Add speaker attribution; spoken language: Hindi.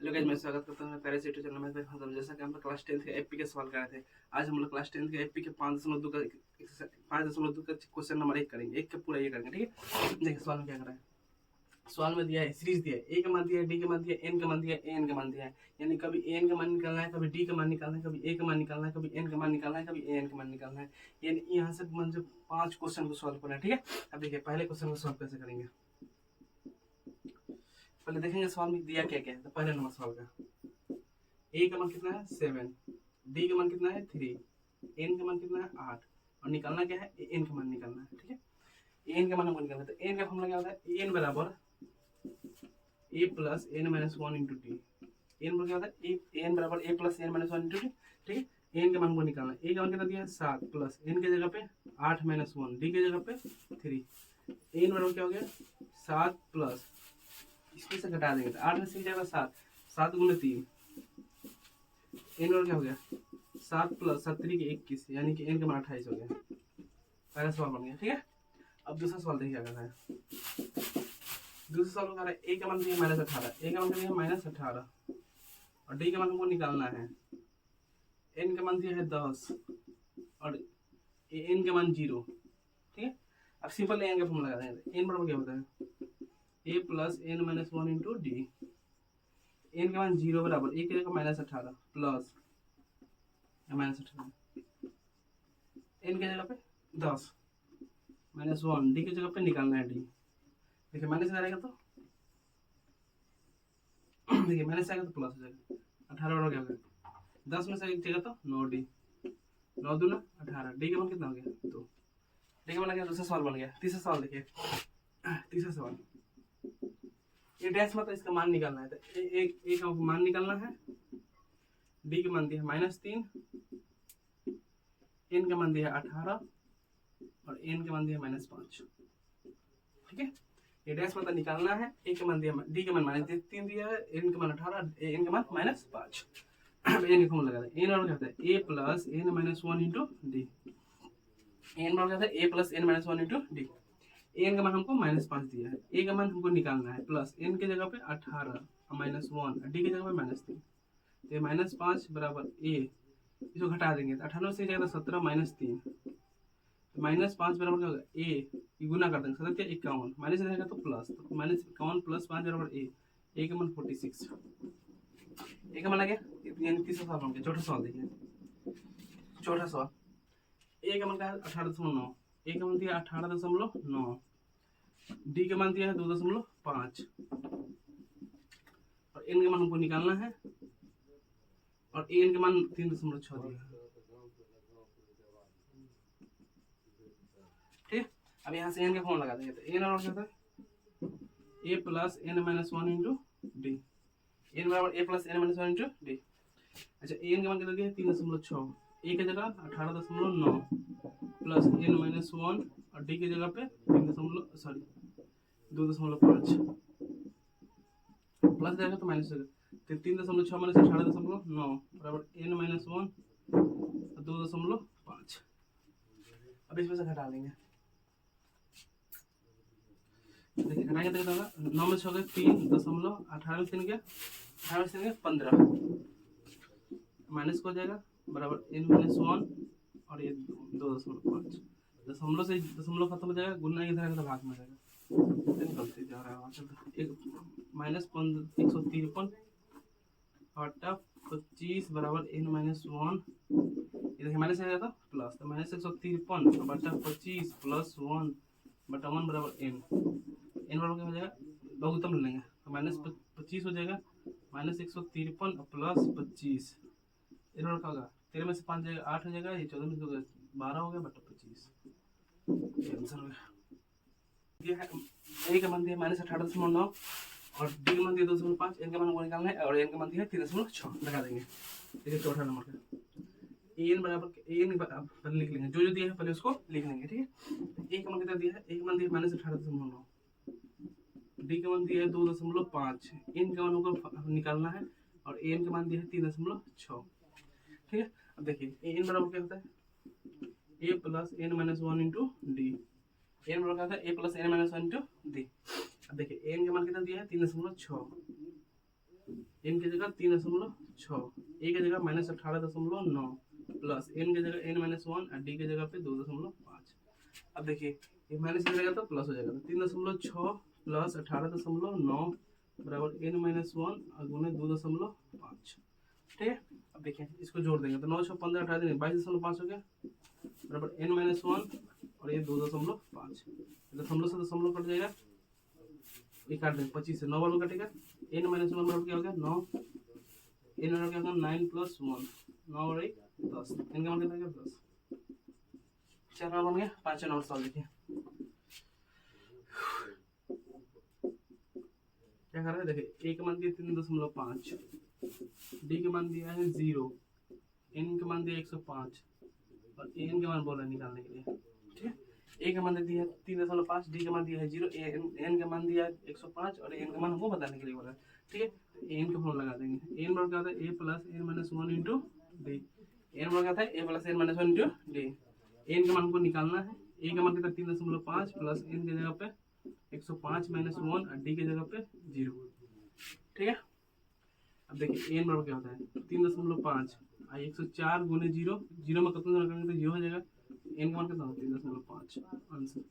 Speaker 1: हेलो गाइस, मैं स्वागत करता हूँ पैरिस यूट्यूब चैनल में। मतलब जैसा कि हम लोग क्लास 10 के एपी के सवाल कर रहे थे, आज हम लोग क्लास 10 के एपी के 5.2 का क्वेश्चन नंबर 1 करेंगे। एक का पूरा ये करेंगे, ठीक है। देखिए सवाल में क्या कर रहा है। सवाल में दिया है, सीरीज दिया है, ए का मान दिया है, डी का मान दिया है, एन का मान दिया है, एन का मान दिया है। यानी कभी एन का मान निकालना है, कभी डी का मान निकालना है, कभी ए का मान निकालना है, कभी एन का मान निकालना है, कभी एन का मान निकालना है। यानी यहाँ से मुझे 5 क्वेश्चन को सॉल्व करना है, ठीक है। अब देखिए पहले क्वेश्चन को सॉल्व कैसे करेंगे। पहले देखेंगे सवाल में दिया क्या क्या है। तो पहले नंबर सवाल का ए का मान कितना है 7, डी का मान कितना है 3, एन का मान कितना है 8 और निकालना क्या है, एन का मान निकालना है, ठीक है। एन का मान हमको निकालना है। तो एन का फॉर्मूला क्या होता है, एन बराबर A plus N minus 1 into T. N क्या होता है, एन बराबर A plus N minus 1 into T, ठीक है। एन का मान हमको निकालना है। ए का मान कितना दिया है 7 प्लस एन के जगह पे 8 माइनस 1, डी के जगह पे 3। एन बराबर क्या हो गया 7 प्लस, इसमें से घटा देंगे तो 8 में से जाएगा 7, 7 गुने 3। एन और क्या हो गया 7 प्लस 7 के 21, यानी कि एन का मान 28 हो गया। पहला सवाल बन गया, ठीक है। अब दूसरा सवाल देखिए क्या करना है। दूसरा सवाल में ए का मान दिया -18, ए का मान दिया -18 और डी का मान हमको निकालना है। एन का मान दिया है 10 और एन का मान 0, ठीक है। अब सिंपल एन का फॉर्मूला लगा देंगे। एन बराबर क्या होता है A plus N minus 1 into D. N का मान 0 बराबर ए की जगह -18 प्लस -18, एन के जगह पे 10 माइनस 1, डी की जगह पे निकालना है डी। देखिए माइनस आ जाएगा तो देखिए माइनस आएगा तो प्लस हो जाएगा। 18 और क्या हो गया 10 में से एक जगह तो 9 डी, 9 दूना 18, डी का मान कितना हो गया 2। डी का मान आ गया। दूसरा सवाल बन गया। तीसरा सवाल देखिए, तीसरा सवाल ये डैश मतलब इसका मान निकालना है। तो एक का मान निकालना है। डी का मान दिया है -3, एन का मान दिया है 18 और एन का मान दिया है -5, ठीक है। ये डैश मतलब निकालना है। ए का मान दिया, डी का मान -3 दिया है, एन का मान 18, एन का मान -5। एन का फॉर्मूला लगा दें। एन और क्या होता है A plus N minus 1 into D. N और क्या होता है A plus N minus 1 into D. N का मान हमको -5 दिया है, ए का मान हमको निकालना है प्लस एन के जगह पे 18 -1, डी की जगह पे -3। तो -5 बराबर ए, इसको घटा देंगे तो 98 से जाएगा 17 -3, तो -5 बराबर क्या होगा ए, गुना कर देंगे 17 51, माइनस रहेगा तो प्लस, तो -51 प्लस 5 बराबर ए का मान 46। ए का मान आ गया। यानी तीसरा सवाल बन गया। चौथा सवाल देखिए, चौथा सवाल ए का मान क्या है 18.9, ए का मान दिया 18.9, डी का मान दिया है 2.5 और एन का मान हमको निकालना है और एन का मान 3.6 दिया है, ठीक है। अब यहाँ से एन का फॉर्मूला लगा देंगे। तो एन और क्या होता है A plus N minus 1 into D. N बराबर A plus N minus 1 into D. अच्छा एन का मान कितना दिया है 3.6, ए की जगह 18.9 प्लस एन माइनस 1 और डी की जगह पे 2.5 प्लस जाएगा तो माइनस हो जाएगा। 3.6 माइनस 18.9 बराबर एन माइनस 1 और 2.5। अब इसमें से घटा लेंगे। देखिए घटाएंगे तो 9 में 6 गए 3.18 में 3 गया 18 में 3 गया 15, माइनस को हो जाएगा बराबर एन माइनस 1 और ये 2.5। दशमलव से दशमलव खत्म हो जाएगा, गुना इधर आएगा तो भाग में जाएगा। गलती जा रहा है -153 बटा 25 बराबर n माइनस 1, इधर माइनस आ जाता प्लस, तो -153 बटा 25 प्लस 1 बटा 1 बराबर n। n बराबर क्या हो जाएगा लघुत्तम ले लेंगे तो -25 हो जाएगा, -153 प्लस 25, इन क्या होगा 13 में से 5 जाएगा 8 हो जाएगा, ये 14 में से 12 हो गया बटा 25। आंसर हो गया। ए का मान दिया -18.9 और डी का मान दिया 2.5, एन का मान निकालना है और एन का मान दिया 3.6 लगा देंगे। देखिए चौथा नंबर का एन बराबर एन पहले लिख लेंगे, जो दिया है पहले उसको लिख लेंगे, ठीक है। ए का मान कितना दिया है, ए का मान दिया -18.9, डी का मान दिया है 2.5, एन का मान हमको निकालना है और एन का मान दिया है 3.6, ठीक है। अब देखिए एन बराबर क्या होता है A plus N minus 1 into D. N बराबर क्या होता है A plus N minus 1 into D. अब देखिए एन का मान कितना दिया है 3.6, एन की जगह 3.6, ए की जगह -18.9 प्लस एन की जगह n-1 और डी की जगह पे 2.5। अब देखिए ये माइनस की जगह तो प्लस हो जाएगा, तो 3.6 प्लस 18.9 बराबर n-1 और गुने 2.5। ठीक है। अब देखिए इसको जोड़ देंगे तो 9 6 15 18 देंगे 22.5 हो गया बराबर n-1 और ये 2.5। दशमलव से दशमलव कट जाएगा, ये काट देंगे 25 से 9 वालों कटेगा। n-1 बराबर क्या हो गया 9, n बराबर क्या होगा 9 + 1, 9 और 1 10, n का मान कितना है 10। चार नंबर बन गया। 5 नंबर सवाल देखिए क्या कर रहा है, देखिए a का मान दिया 3.5, d का मान दिया है 0, n का मान दिया 105 और n का मान बोला निकालने के लिए। ठीक है, a का मान दिया है 3.5, d का मान दिया है 0, n का मान दिया है 105 और n का मान हमको बताने के लिए बोला है। ठीक है, n का फॉर्मूला लगा देंगे। n बराबर क्या होता है a + n-1 × d, n बराबर क्या होता है a + n-1 × d। n का मान हमको निकालना है, a का मान कितना 3.5 प्लस n की जगह पे 105 - 1 और d की जगह पे 0। ठीक है, अब देखिए n बराबर क्या होता है 3.5 और 104 × 0, 0 में कितना रखेंगे तो 0 हो जाएगा, n का मान कितना होगा 3.5 आंसर।